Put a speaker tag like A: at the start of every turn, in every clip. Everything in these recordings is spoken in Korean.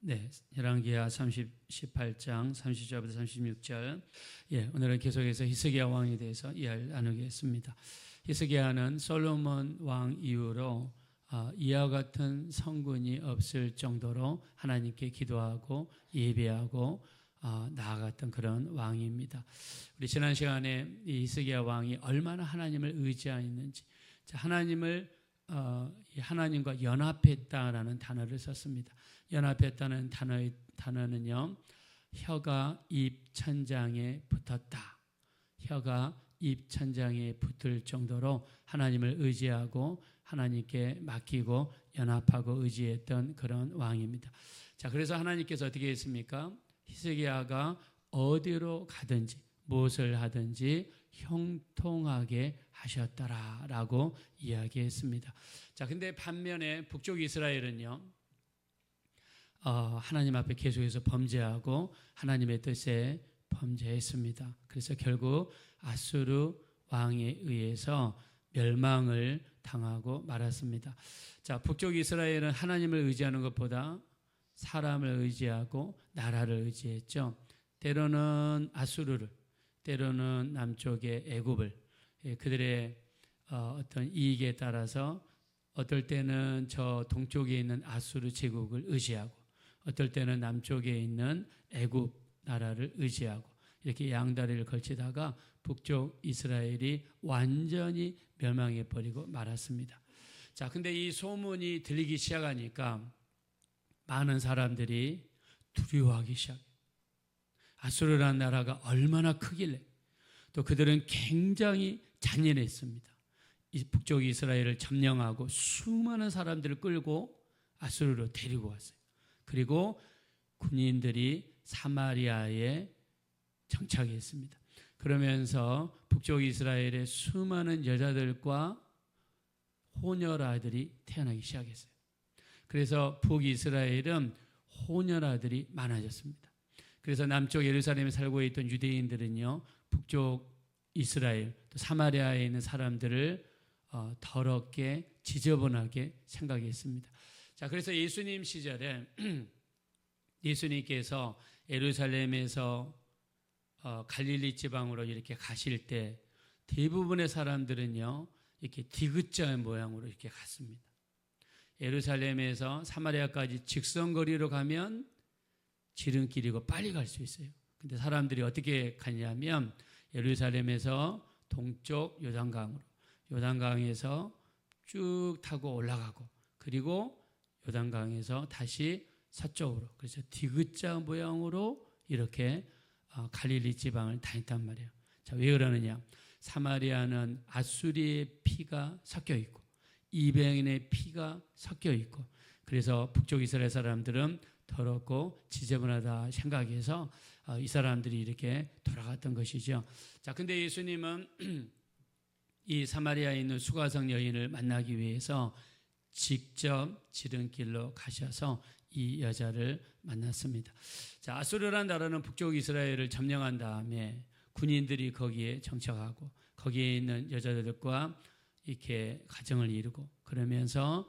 A: 네, 열왕기하 18장 30절부터 36절. 오늘은 계속해서 히스기야 왕에 대해서 이야기를 나누겠습니다. 히스기야는 솔로몬 왕 이후로 이와 같은 성군이 없을 정도로 하나님께 기도하고 예배하고 나아갔던 그런 왕입니다. 우리 지난 시간에 이 히스기야 왕이 얼마나 하나님을 의지하였는지, 하나님과 연합했다라는 단어를 썼습니다. 연합했다는 단어는요, 혀가 입 천장에 붙었다. 혀가 입 천장에 붙을 정도로 하나님을 의지하고 하나님께 맡기고 연합하고 의지했던 그런 왕입니다. 자, 그래서 하나님께서 어떻게 했습니까? 히스기야가 어디로 가든지 무엇을 하든지 형통하게 하셨더라라고 이야기했습니다. 자, 근데 반면에 북쪽 이스라엘은요, 하나님 앞에 계속해서 범죄하고 하나님의 뜻에 범죄했습니다. 그래서 결국 아수르 왕에 의해서 멸망을 당하고 말았습니다. 자, 북쪽 이스라엘은 하나님을 의지하는 것보다 사람을 의지하고 나라를 의지했죠. 때로는 아수르를, 때로는 남쪽의 애굽을, 그들의 어떤 이익에 따라서 어떨 때는 저 동쪽에 있는 아수르 제국을 의지하고 어떨 때는 남쪽에 있는 애굽 나라를 의지하고 이렇게 양다리를 걸치다가 북쪽 이스라엘이 완전히 멸망해 버리고 말았습니다. 자, 근데 이 소문이 들리기 시작하니까 많은 사람들이 두려워하기 시작해요. 아수르라는 나라가 얼마나 크길래, 또 그들은 굉장히 잔인했습니다. 이 북쪽 이스라엘을 점령하고 수많은 사람들을 끌고 아수르로 데리고 왔어요. 그리고 군인들이 사마리아에 정착했습니다. 그러면서 북쪽 이스라엘의 수많은 여자들과 호녀라들이 태어나기 시작했어요. 그래서 북이스라엘은 호녀라들이 많아졌습니다. 그래서 남쪽 예루살렘에 살고 있던 유대인들은요, 북쪽 이스라엘 또 사마리아에 있는 사람들을 더럽게 지저분하게 생각했습니다. 자, 그래서 예수님 시절에 예수님께서 예루살렘에서 갈릴리 지방으로 이렇게 가실 때 대부분의 사람들은요, 이렇게 디귿자 모양으로 이렇게 갔습니다. 예루살렘에서 사마리아까지 직선거리로 가면 지름길이고 빨리 갈 수 있어요. 근데 사람들이 어떻게 가냐면 예루살렘에서 동쪽 요단강으로, 요단강에서 쭉 타고 올라가고, 그리고 요단강에서 다시 서쪽으로, 그래서 디귿자 모양으로 이렇게 갈릴리 지방을 다녔단 말이에요. 자, 왜 그러느냐? 사마리아는 아수리의 피가 섞여 있고 이방인의 피가 섞여 있고, 그래서 북쪽 이스라엘 사람들은 더럽고 지저분하다 생각해서 이 사람들이 이렇게 돌아갔던 것이죠. 자, 근데 예수님은 이 사마리아에 있는 수가성 여인을 만나기 위해서 직접 지름길로 가셔서 이 여자를 만났습니다. 자, 아수르라는 나라는 북쪽 이스라엘을 점령한 다음에 군인들이 거기에 정착하고 거기에 있는 여자들과 이렇게 가정을 이루고, 그러면서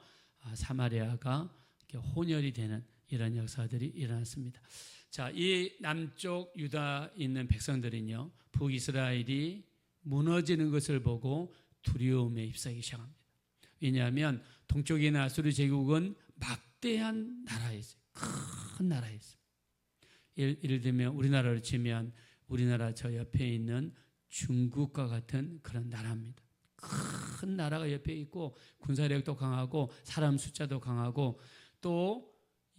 A: 사마리아가 이렇게 혼혈이 되는 이런 역사들이 일어났습니다. 자, 이 남쪽 유다에 있는 백성들은요, 북이스라엘이 무너지는 것을 보고 두려움에 휩싸이기 시작합니다. 왜냐하면 동쪽에 있는 아수르 제국은 막대한 나라였어요. 큰 나라였어요. 예를 들면 우리나라로 치면 우리나라 저 옆에 있는 중국과 같은 그런 나라입니다. 큰 나라가 옆에 있고 군사력도 강하고 사람 숫자도 강하고, 또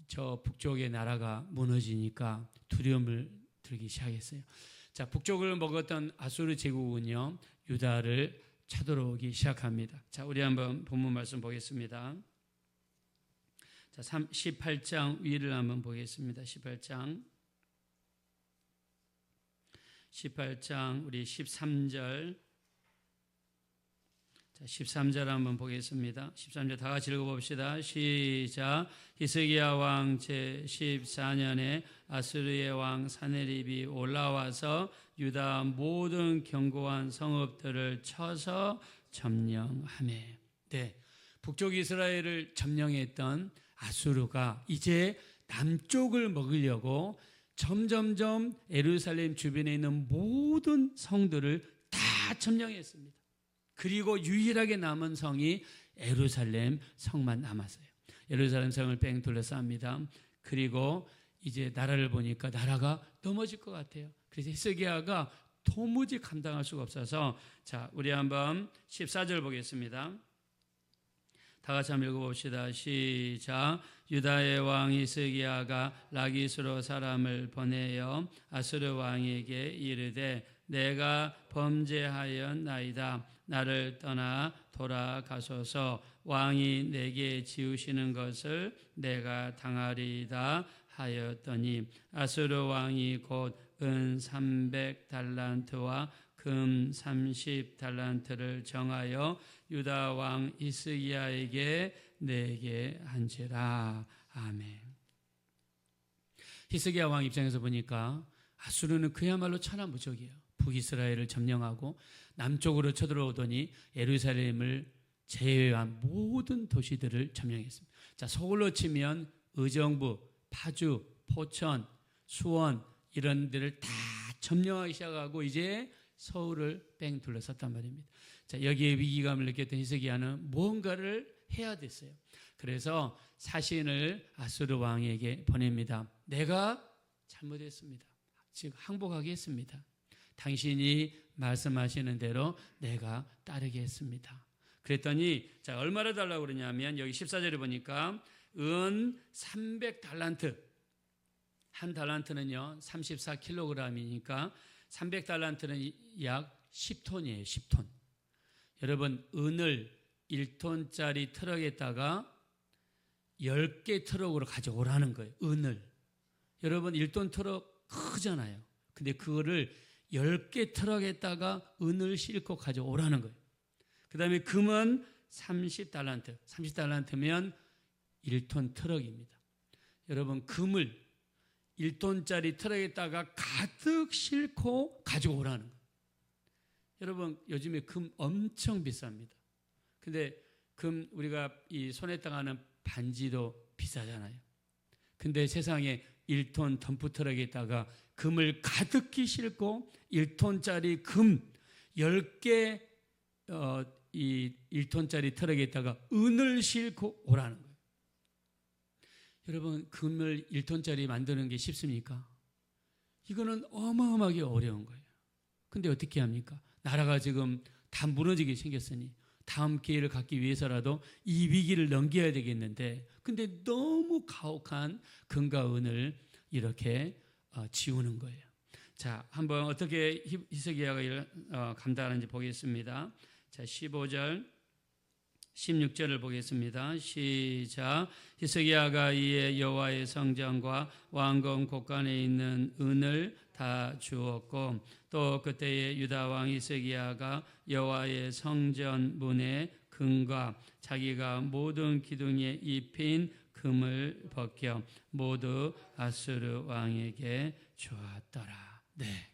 A: 저 북쪽의 나라가 무너지니까 두려움을 들기 시작했어요. 자, 북쪽을 먹었던 아수르 제국은요, 유다를 쳐들어오기 시작합니다. 자, 우리 한번 본문 말씀 보겠습니다. 자, 18장 위를 한번 보겠습니다. 18장 우리 13절, 자, 13절 한번 보겠습니다. 13절 다 같이 읽어봅시다. 시작. 히스기야 왕 제14년에 아수르의 왕 사네립이 올라와서 유다 모든 견고한 성읍들을 쳐서 점령하매. 네, 북쪽 이스라엘을 점령했던 아수르가 이제 남쪽을 먹으려고 점점점 예루살렘 주변에 있는 모든 성들을 다 점령했습니다. 그리고 유일하게 남은 성이 예루살렘 성만 남았어요. 예루살렘 성을 뺑 둘러쌉니다. 그리고 이제 나라를 보니까 나라가 넘어질 것 같아요. 그래서 히스기야가 도무지 감당할 수가 없어서, 자, 우리 한번 14절 보겠습니다. 다 같이 한번 읽어봅시다. 시작. 유다의 왕 히스기야가 라기스로 사람을 보내어 아수르 왕에게 이르되 내가 범죄하였나이다. 나를 떠나 돌아가소서. 왕이 내게 지으시는 것을 내가 당하리이다 하였더니 아수르 왕이 곧 은 300달란트와 금 30달란트를 정하여 유다 왕 히스기야에게 내게 한지라. 아멘. 히스기야 왕 입장에서 보니까 아수르는 그야말로 천하무적이에요. 북이스라엘을 점령하고 남쪽으로 쳐들어오더니 예루살렘을 제외한 모든 도시들을 점령했습니다. 자, 서울로 치면 의정부, 파주, 포천, 수원 이런 데를 다 점령하기 시작하고 이제 서울을 뺑 둘러섰단 말입니다. 자, 여기에 위기감을 느꼈던 히스기야는 무언가를 해야 됐어요. 그래서 사신을 아수르 왕에게 보냅니다. 내가 잘못했습니다. 즉 항복하겠습니다. 당신이 말씀하시는 대로 내가 따르겠습니다. 그랬더니 자, 얼마나 달라고 그러냐면 여기 14절에 보니까 은 300달란트, 한 달란트는요 34kg이니까 300달란트는 약 10톤이에요. 10톤. 여러분, 은을 1톤짜리 트럭에다가 10개 트럭으로 가져오라는 거예요. 은을. 여러분, 1톤 트럭 크잖아요. 근데 그거를 10개 트럭에다가 은을 싣고 가져오라는 거예요. 그 다음에 금은 30달란트. 30달란트면 1톤 트럭입니다. 여러분, 금을 1톤짜리 트럭에다가 가득 싣고 가져오라는 거예요. 여러분, 요즘에 금 엄청 비쌉니다. 근데 금 우리가 이 손에다가 하는 반지도 비싸잖아요. 근데 세상에 1톤 덤프 트럭에다가 금을 가득히 싣고 1톤짜리 금 10개 이 1톤짜리 트럭에다가 은을 싣고 오라는 거예요. 여러분, 금을 1톤짜리 만드는 게 쉽습니까? 이거는 어마어마하게 어려운 거예요. 근데 어떻게 합니까? 나라가 지금 다 무너지게 생겼으니 다음 기회를 갖기 위해서라도 이 위기를 넘겨야 되겠는데, 근데 너무 가혹한 금과 은을 이렇게 지우는 거예요. 자, 한번 어떻게 히스기야가 감당하는지 보겠습니다. 자, 15절 16절을 보겠습니다. 시작. 히스기야가 이에 여호와의 성전과 왕궁 곳간에 있는 은을 다 주었고 또 그때에 유다 왕 히스기야가 여호와의 성전 문의 금과 자기가 모든 기둥에 입힌 금을 벗겨 모두 아수르 왕에게 주었더라. 네.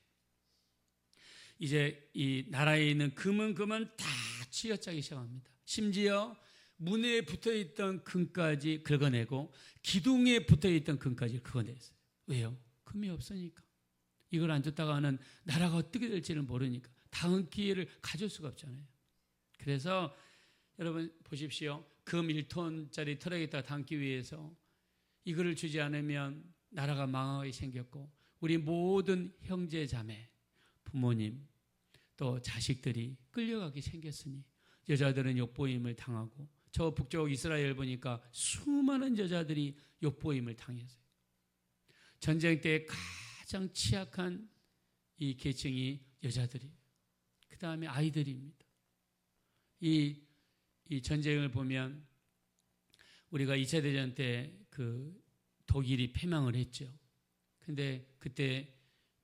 A: 이제 이 나라에 있는 금은 다 쥐어짜기 시작합니다. 심지어 문에 붙어있던 금까지 긁어내고 기둥에 붙어있던 금까지 긁어냈어요. 왜요? 금이 없으니까. 이걸 안 줬다가는 나라가 어떻게 될지는 모르니까 다음 기회를 가질 수가 없잖아요. 그래서 여러분 보십시오. 금 1톤짜리 트럭에다 담기 위해서 이거를 주지 않으면 나라가 망하게 생겼고 우리 모든 형제 자매, 부모님 또 자식들이 끌려가게 생겼으니 여자들은 욕보임을 당하고 저 북쪽 이스라엘 보니까 수많은 여자들이 욕보임을 당했어요. 전쟁 때 가장 취약한 이 계층이 여자들이에요. 그 다음에 아이들입니다. 이 전쟁을 보면 우리가 2차 대전 때 그 독일이 패망을 했죠. 근데 그때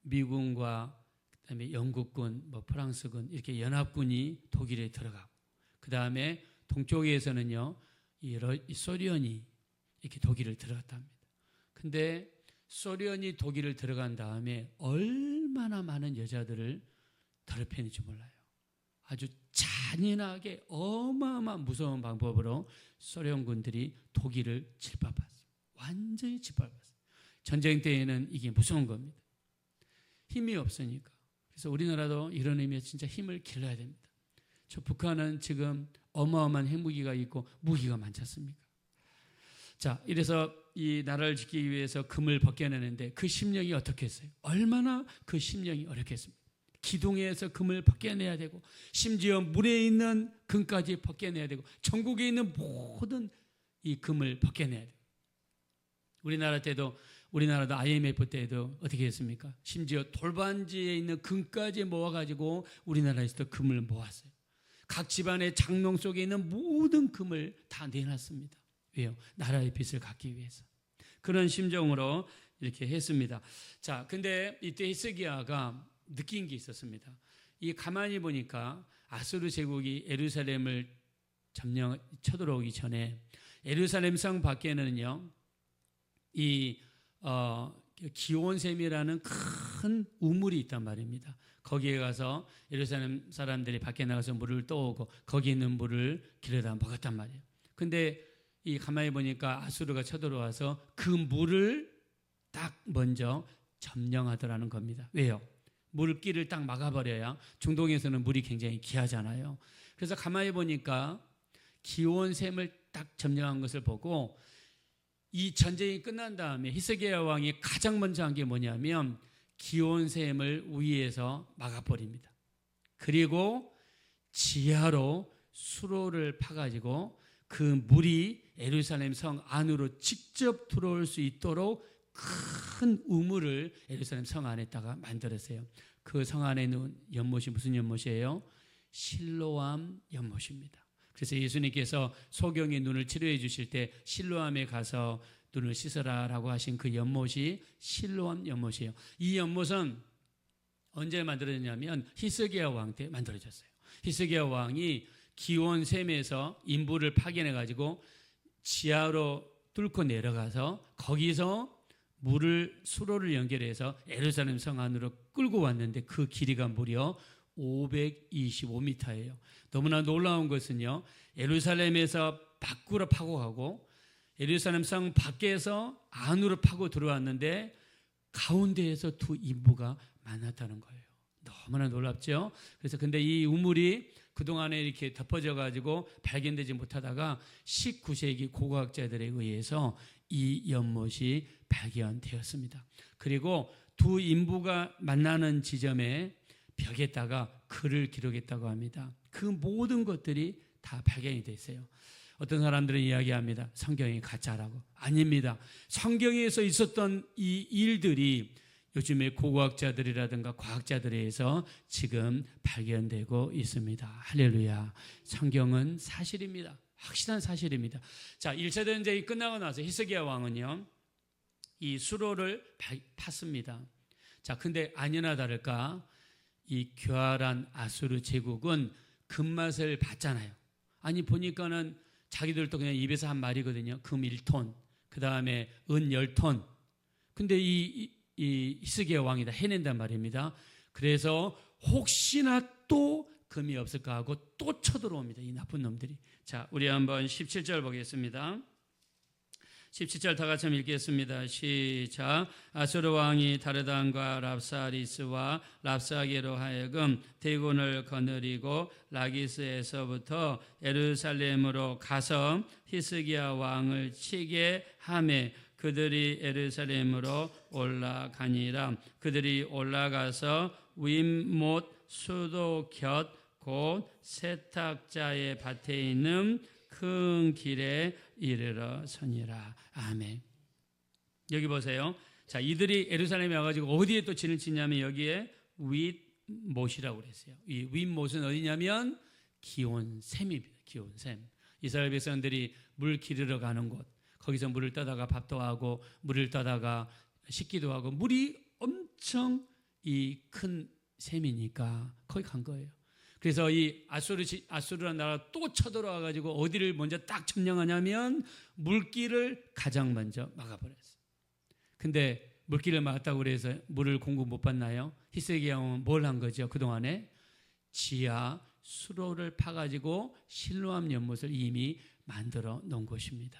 A: 미군과 그다음에 영국군, 프랑스군 이렇게 연합군이 독일에 들어가고 그 다음에 동쪽에서는요 이 소련이 이렇게 독일을 들어갔다 합니다. 근데 소련이 독일을 들어간 다음에 얼마나 많은 여자들을 더럽혔는지 몰라요. 아주 잔인하게 어마어마한 무서운 방법으로 소련군들이 독일을 질법했어요. 완전히 짓밟았어요. 전쟁 때에는 이게 무서운 겁니다. 힘이 없으니까. 그래서 우리나라도 이런 의미에서 진짜 힘을 길러야 됩니다. 저 북한은 지금 어마어마한 핵무기가 있고 무기가 많지 않습니까? 자, 이래서 이 나라를 지키기 위해서 금을 벗겨내는데 그 심령이 어떻겠어요? 얼마나 그 심령이 어렵겠습니까? 기둥에서 금을 벗겨내야 되고 심지어 물에 있는 금까지 벗겨내야 되고 전국에 있는 모든 이 금을 벗겨내야 돼요. 우리나라도 IMF 때도 어떻게 했습니까? 심지어 돌반지에 있는 금까지 모아가지고 우리나라에서도 금을 모았어요. 각 집안의 장롱 속에 있는 모든 금을 다 내놨습니다. 왜요? 나라의 빚을 갚기 위해서. 그런 심정으로 이렇게 했습니다. 자, 근데 이때 히스기야가 느낀 게 있었습니다. 이 가만히 보니까 아수르 제국이 예루살렘을 쳐들어오기 전에 예루살렘 성 밖에는요, 기온샘이라는 큰 우물이 있단 말입니다. 거기에 가서 예루살렘 사람들이 밖에 나가서 물을 떠오고 거기 있는 물을 길어다 먹었단 말이에요. 근데 이 가만히 보니까 아수르가 쳐들어와서 그 물을 딱 먼저 점령하더라는 겁니다. 왜요? 물길을 딱 막아버려야 중동에서는 물이 굉장히 귀하잖아요. 그래서 가만히 보니까 기온샘을 딱 점령한 것을 보고 이 전쟁이 끝난 다음에 히스기야 왕이 가장 먼저 한 게 뭐냐면 기온샘을 위에서 막아버립니다. 그리고 지하로 수로를 파가지고 그 물이 예루살렘 성 안으로 직접 들어올 수 있도록 큰 우물을 예루살렘 성 안에다가 만들었어요. 그 성 안에 있는 연못이 무슨 연못이에요? 실로암 연못입니다. 그래서 예수님께서 소경의 눈을 치료해 주실 때 실로암에 가서 눈을 씻어라라고 하신 그 연못이 실로암 연못이에요. 이 연못은 언제 만들어졌냐면 히스기야 왕 때 만들어졌어요. 히스기야 왕이 기온샘에서 인부를 파견해 가지고 지하로 뚫고 내려가서 거기서 수로를 연결해서 예루살렘 성 안으로 끌고 왔는데 그 길이가 무려 525m예요. 너무나 놀라운 것은요, 예루살렘에서 밖으로 파고 가고 예루살렘 성 밖에서 안으로 파고 들어왔는데 가운데에서 두 인부가 만났다는 거예요. 너무나 놀랍죠? 그래서 근데 이 우물이 그동안에 이렇게 덮어져 가지고 발견되지 못하다가 19세기 고고학자들에 의해서 이 연못이 발견되었습니다. 그리고 두 인부가 만나는 지점에 벽에다가 글을 기록했다고 합니다. 그 모든 것들이 다 발견이 됐어요. 어떤 사람들은 이야기합니다. 성경이 가짜라고. 아닙니다. 성경에서 있었던 이 일들이 요즘에 고고학자들이라든가 과학자들에 의해서 지금 발견되고 있습니다. 할렐루야. 성경은 사실입니다. 확실한 사실입니다. 자, 1차 대전이 끝나고 나서 히스기야 왕은요, 이 수로를 팠습니다. 자, 근데 아니나 다를까 이 교활한 아수르 제국은 금맛을 봤잖아요. 아니 보니까는 자기들도 그냥 입에서 한 말이거든요. 금 1톤, 그 다음에 은 10톤. 근데 이 히스기야 왕이 다 해낸단 말입니다. 그래서 혹시나 또 금이 없을까 하고 또 쳐들어옵니다. 이 나쁜 놈들이. 자, 우리 한번 17절 보겠습니다. 17절 다 같이 읽겠습니다. 시작. 아수르 왕이 다르단과 랍사리스와 랍사게로 하여금 대군을 거느리고 라기스에서부터 예루살렘으로 가서 히스기야 왕을 치게 하매 그들이 예루살렘으로 올라가니라. 그들이 올라가서 윗못 수도 곁 곧 세탁자의 밭에 있는 큰 길에 이르러 서니라. 아멘. 여기 보세요. 자, 이들이 예루살렘에 와가지고 어디에 또 진을 치냐면 여기에 윗못이라고 그랬어요. 이 윗못은 어디냐면 기온샘입니다. 기온샘. 이스라엘 백성들이 물 기르러 가는 곳. 거기서 물을 떠다가 밥도 하고 물을 떠다가 씻기도 하고 물이 엄청 이 큰 샘이니까 거기 간 거예요. 그래서 이 아수르라는 나라가 또 쳐들어와 가지고 어디를 먼저 딱 점령하냐면 물길을 가장 먼저 막아버렸어요. 근데 물길을 막았다고 그래서 물을 공급 못 받나요? 히스기야 왕은 뭘 한 거죠? 그동안에 지하 수로를 파가지고 실로암 연못을 이미 만들어 놓은 것입니다.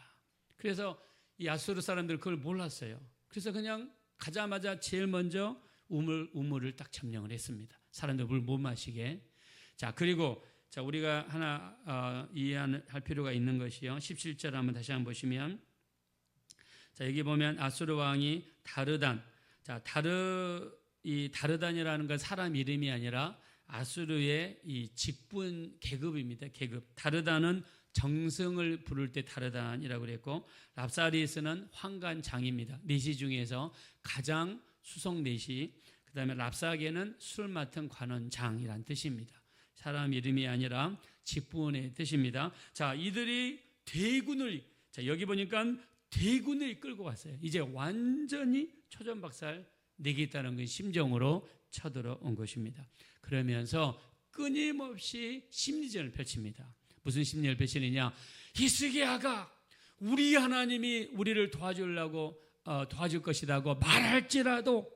A: 그래서 이 아수르 사람들은 그걸 몰랐어요. 그래서 그냥 가자마자 제일 먼저 우물을 딱 점령을 했습니다. 사람들 물 못 마시게. 자, 그리고 자, 우리가 하나 이해할 필요가 있는 것이요. 17절 한번 다시 한번 보시면, 자, 여기 보면 아수르 왕이 다르단. 자, 이 다르단이라는 건 사람 이름이 아니라 아수르의 이 직분 계급입니다. 계급. 다르단은 정승을 부를 때 다르단이라고 그랬고, 랍사리스는 환관장입니다. 내시 중에서 가장 수석 내시. 그다음에 랍사게는 술 맡은 관원장이란 뜻입니다. 사람 이름이 아니라 직분의 뜻입니다. 자, 이들이 대군을, 자, 여기 보니까 대군을 이끌고 갔어요. 이제 완전히 초전박살 내겠다는 그 심정으로 쳐들어온 것입니다. 그러면서 끊임없이 심리전을 펼칩니다. 무슨 심리를 펼치느냐? 히스기야가 우리 하나님이 우리를 도와줄 것이라고 말할지라도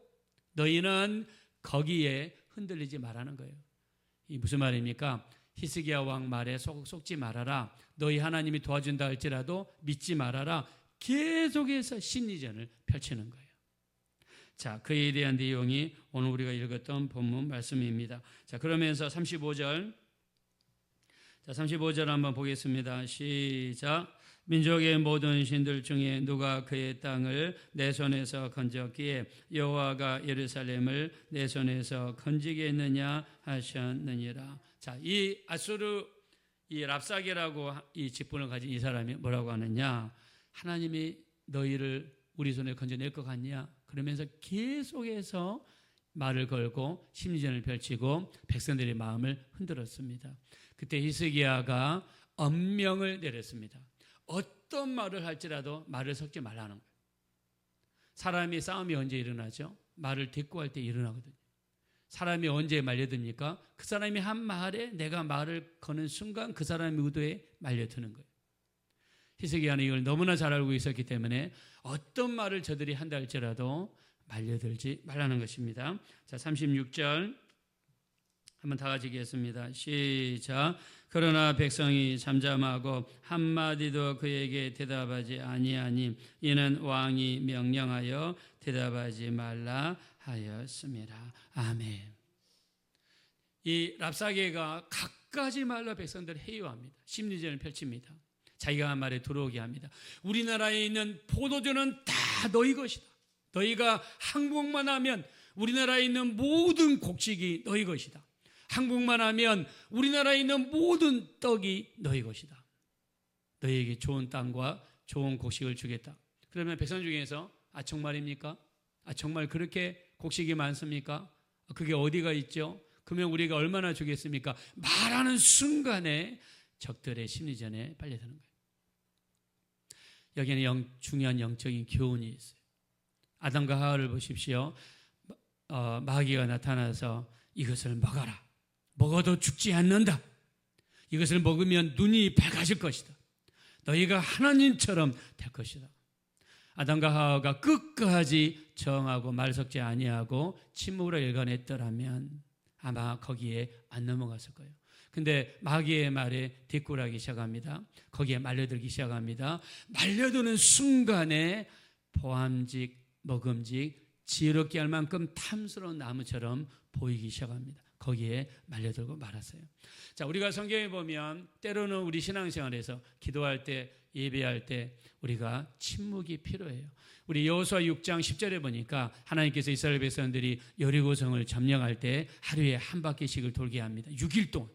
A: 너희는 거기에 흔들리지 말라는 거예요. 이 무슨 말입니까? 히스기야 왕 말에 속지 말아라. 너희 하나님이 도와준다 할지라도 믿지 말아라. 계속해서 심리전을 펼치는 거예요. 자, 그에 대한 내용이 오늘 우리가 읽었던 본문 말씀입니다. 자, 그러면서 35절. 자, 35절 한번 보겠습니다. 시작. 민족의 모든 신들 중에 누가 그의 땅을 내 손에서 건졌기에 여호와가 예루살렘을 내 손에서 건지겠느냐 하셨느니라. 자, 이 아수르 이 랍사게라고 이 직분을 가진 이 사람이 뭐라고 하느냐? 하나님이 너희를 우리 손에 건져낼 것 같냐? 그러면서 계속해서 말을 걸고 심리전을 펼치고 백성들의 마음을 흔들었습니다. 그때 히스기야가 엄명을 내렸습니다. 어떤 말을 할지라도 말을 섞지 말라는 거예요. 사람이 싸움이 언제 일어나죠? 말을 대꾸할 때 일어나거든요. 사람이 언제 말려듭니까? 그 사람이 한 말에 내가 말을 거는 순간 그 사람의 의도에 말려드는 거예요. 히스기야는 이걸 너무나 잘 알고 있었기 때문에 어떤 말을 저들이 한다 할지라도 말려들지 말라는 것입니다. 자, 36절 한번 다 같이 읽겠습니다. 시작. 그러나 백성이 잠잠하고 한마디도 그에게 대답하지 아니하니 이는 왕이 명령하여 대답하지 말라 하였습니다. 아멘. 이 랍사게가 갖가지 말로 백성들을 해요합니다. 심리전을 펼칩니다. 자기가 한 말에 들어오게 합니다. 우리나라에 있는 포도주는 다 너희 것이다. 너희가 항복만 하면 우리나라에 있는 모든 곡식이 너희 것이다. 항복만 하면 우리나라에 있는 모든 떡이 너희 것이다. 너희에게 좋은 땅과 좋은 곡식을 주겠다. 그러면 백성 중에서 정말입니까? 정말 그렇게 곡식이 많습니까? 그게 어디가 있죠? 그러면 우리가 얼마나 주겠습니까? 말하는 순간에 적들의 심리전에 빨려드는 거예요. 여기는 중요한 영적인 교훈이 있어요. 아담과 하와를 보십시오. 마귀가 나타나서 이것을 먹어라. 먹어도 죽지 않는다. 이것을 먹으면 눈이 밝아질 것이다. 너희가 하나님처럼 될 것이다. 아담과 하와가 끝까지 정하고 말 섞지 아니하고 침묵으로 일관했더라면 아마 거기에 안 넘어갔을 거예요. 근데 마귀의 말에 대꾸하기 시작합니다. 거기에 말려들기 시작합니다. 말려드는 순간에 보암직, 먹음직, 지혜롭게 할 만큼 탐스러운 나무처럼 보이기 시작합니다. 거기에 말려들고 말았어요. 자, 우리가 성경에 보면 때로는 우리 신앙생활에서 기도할 때, 예배할 때 우리가 침묵이 필요해요. 우리 여호수아 6장 10절에 보니까 하나님께서 이스라엘 백성들이 여리고성을 점령할 때 하루에 한 바퀴씩을 돌게 합니다. 6일 동안.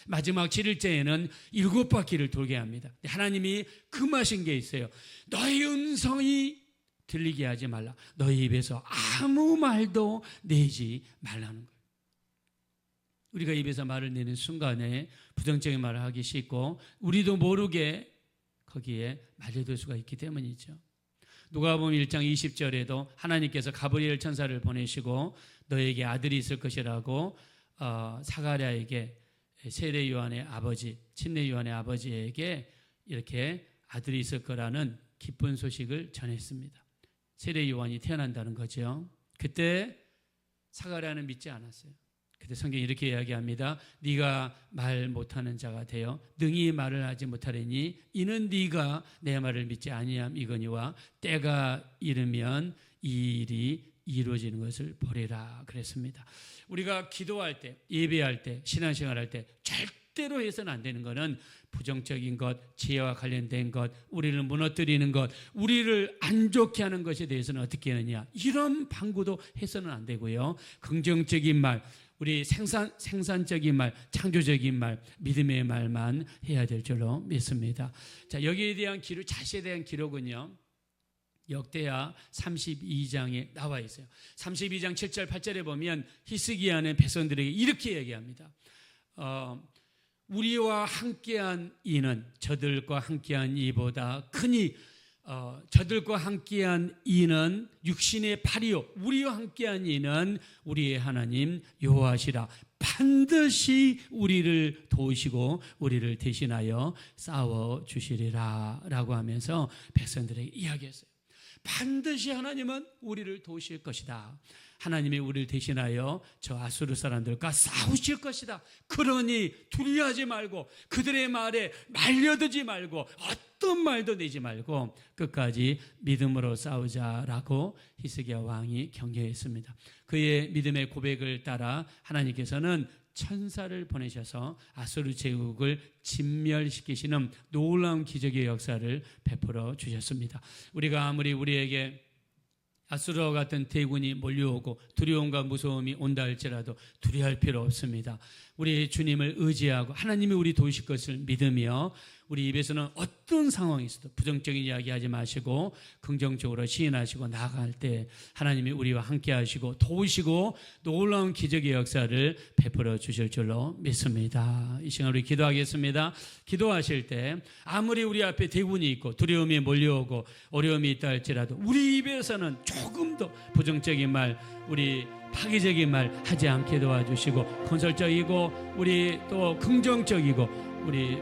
A: 마지막 7일째에는 7바퀴를 돌게 합니다. 하나님이 금하신 게 있어요. 너희 음성이 들리게 하지 말라. 너희 입에서 아무 말도 내지 말라는 거예요. 우리가 입에서 말을 내는 순간에 부정적인 말을 하기 쉽고 우리도 모르게 거기에 말려들 수가 있기 때문이죠. 누가복음 1장 20절에도 하나님께서 가브리엘 천사를 보내시고 너에게 아들이 있을 것이라고 사가랴에게 세례 요한의 아버지, 침례 요한의 아버지에게 이렇게 아들이 있을 거라는 기쁜 소식을 전했습니다. 세례 요한이 태어난다는 거죠. 그때 사가랴는 믿지 않았어요. 그때 성경이 이렇게 이야기합니다. 네가 말 못하는 자가 되어 능히 말을 하지 못하리니 이는 네가 내 말을 믿지 아니함 이거니와 때가 이르면 이 일이 이루어지는 것을 보리라 그랬습니다. 우리가 기도할 때, 예배할 때, 신앙생활할 때 절대로 해서는 안 되는 것은 부정적인 것, 지혜와 관련된 것, 우리를 무너뜨리는 것, 우리를 안 좋게 하는 것에 대해서는 어떻게 하느냐, 이런 방구도 해서는 안 되고요. 긍정적인 말, 우리 생산적인 말, 창조적인 말, 믿음의 말만 해야 될 줄로 믿습니다. 자, 여기에 대한 기록, 자시에 대한 기록은요, 역대하 32장에 나와 있어요. 32장 7절 8절에 보면 히스기야는 백성들에게 이렇게 얘기합니다. 우리와 함께한 이는 저들과 함께한 이보다 크니 저들과 함께한 이는 육신의 팔이요 우리와 함께한 이는 우리의 하나님 여호와시라. 반드시 우리를 도우시고 우리를 대신하여 싸워주시리라 라고 하면서 백성들에게 이야기했어요. 반드시 하나님은 우리를 도우실 것이다. 하나님이 우리를 대신하여 저 아수르 사람들과 싸우실 것이다. 그러니 두려워하지 말고 그들의 말에 말려들지 말고 어떤 말도 내지 말고 끝까지 믿음으로 싸우자라고 히스기야 왕이 격려했습니다. 그의 믿음의 고백을 따라 하나님께서는 천사를 보내셔서 아수르 제국을 진멸시키시는 놀라운 기적의 역사를 베풀어 주셨습니다. 우리가 아무리 우리에게 아수르와 같은 대군이 몰려오고 두려움과 무서움이 온다 할지라도 두려워할 필요 없습니다. 우리 주님을 의지하고 하나님이 우리 도우실 것을 믿으며 우리 입에서는 어떤 상황에서도 부정적인 이야기 하지 마시고 긍정적으로 시인하시고 나아갈 때 하나님이 우리와 함께 하시고 도우시고 놀라운 기적의 역사를 베풀어 주실 줄로 믿습니다. 이 시간 우리 기도하겠습니다. 기도하실 때 아무리 우리 앞에 대군이 있고 두려움이 몰려오고 어려움이 있다 할지라도 우리 입에서는 조금 더 부정적인 말, 우리 파괴적인 말 하지 않게 도와주시고 건설적이고 우리 또 긍정적이고 우리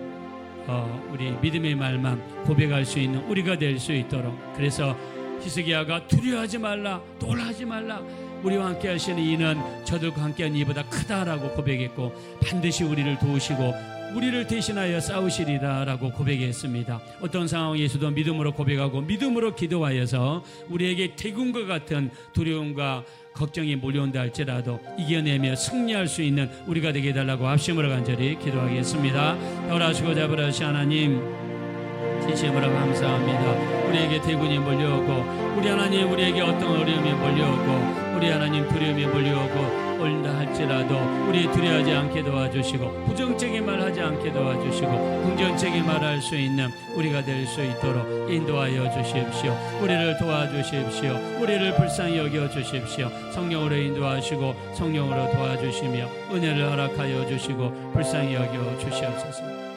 A: 믿음의 말만 고백할 수 있는 우리가 될 수 있도록, 그래서 히스기야가 두려워하지 말라, 놀라지 말라, 우리와 함께 하시는 이는 저들과 함께한 이보다 크다라고 고백했고 반드시 우리를 도우시고 우리를 대신하여 싸우시리라 라고 고백했습니다. 어떤 상황에서도 믿음으로 고백하고 믿음으로 기도하여서 우리에게 대군과 같은 두려움과 걱정이 몰려온다 할지라도 이겨내며 승리할 수 있는 우리가 되게 해달라고 합심으로 간절히 기도하겠습니다. 돌아주고 잡으라시 하나님, 진심으로 감사합니다. 우리에게 대군이 몰려오고 우리 하나님, 우리에게 어떤 어려움이 몰려오고 우리 하나님 두려움이 몰려오고 올다 할지라도 우리 두려워하지 않게 도와주시고 부정적인 말 하지 않게 도와주시고 긍정적인 말 할 수 있는 우리가 될 수 있도록 인도하여 주십시오. 우리를 도와주십시오. 우리를 불쌍히 여겨 주십시오. 성령으로 인도하시고 성령으로 도와주시며 은혜를 허락하여 주시고 불쌍히 여겨 주시옵소서.